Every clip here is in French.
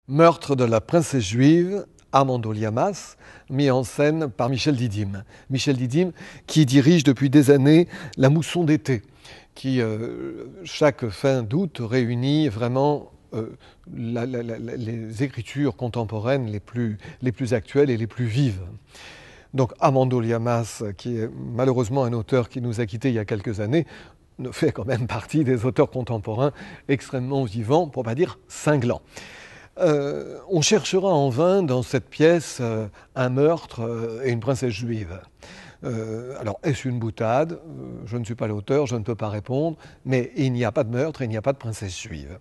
Meurtre de la princesse juive, Armando Llamas, mis en scène par Michel Didyme. Michel Didyme qui dirige depuis des années La Mousson d'été, qui chaque fin d'août réunit vraiment les écritures contemporaines les plus actuelles et les plus vives. Donc Armando Llamas, qui est malheureusement un auteur qui nous a quittés il y a quelques années, fait quand même partie des auteurs contemporains extrêmement vivants, pour ne pas dire cinglants. On cherchera en vain dans cette pièce un meurtre et une princesse juive. Alors, est-ce une boutade? Je ne suis pas l'auteur, je ne peux pas répondre, mais il n'y a pas de meurtre et il n'y a pas de princesse juive.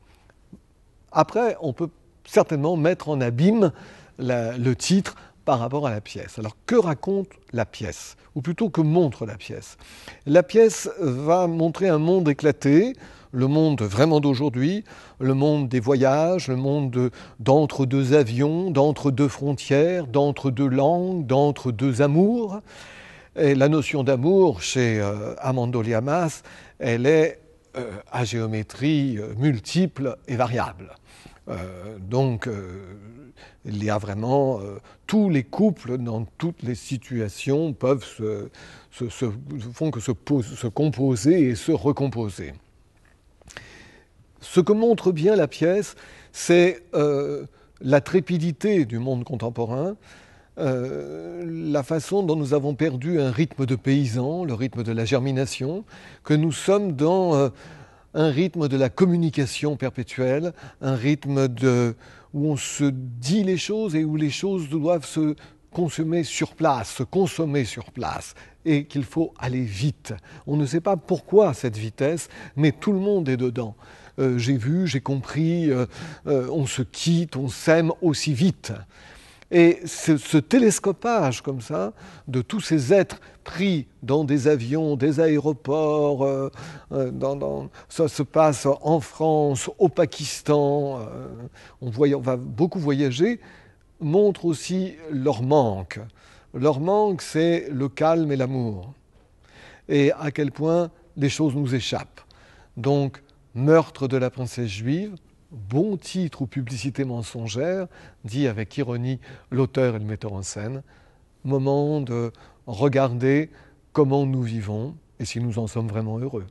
Après, on peut certainement mettre en abîme le titre par rapport à la pièce. Alors, que raconte la pièce? Ou plutôt, que montre la pièce? La pièce va montrer un monde éclaté, le monde vraiment d'aujourd'hui, le monde des voyages, le monde d'entre deux avions, d'entre deux frontières, d'entre deux langues, d'entre deux amours. Et la notion d'amour chez Armando Llamas, elle est à géométrie multiple et variable. Donc, il y a vraiment tous les couples dans toutes les situations font que se composer et se recomposer. Ce que montre bien la pièce, c'est la trépidité du monde contemporain, la façon dont nous avons perdu un rythme de paysan, le rythme de la germination, que nous sommes dans un rythme de la communication perpétuelle, un rythme où on se dit les choses et où les choses doivent se consommer sur place, et qu'il faut aller vite. On ne sait pas pourquoi cette vitesse, mais tout le monde est dedans. J'ai vu, j'ai compris, on se quitte, on s'aime aussi vite. Et ce télescopage comme ça, de tous ces êtres pris dans des avions, des aéroports, ça se passe en France, au Pakistan, on va beaucoup voyager, montre aussi leur manque. Leur manque, c'est le calme et l'amour. Et à quel point les choses nous échappent. Donc, meurtre de la princesse juive, bon titre ou publicité mensongère, dit avec ironie l'auteur et le metteur en scène, moment de regarder comment nous vivons et si nous en sommes vraiment heureux.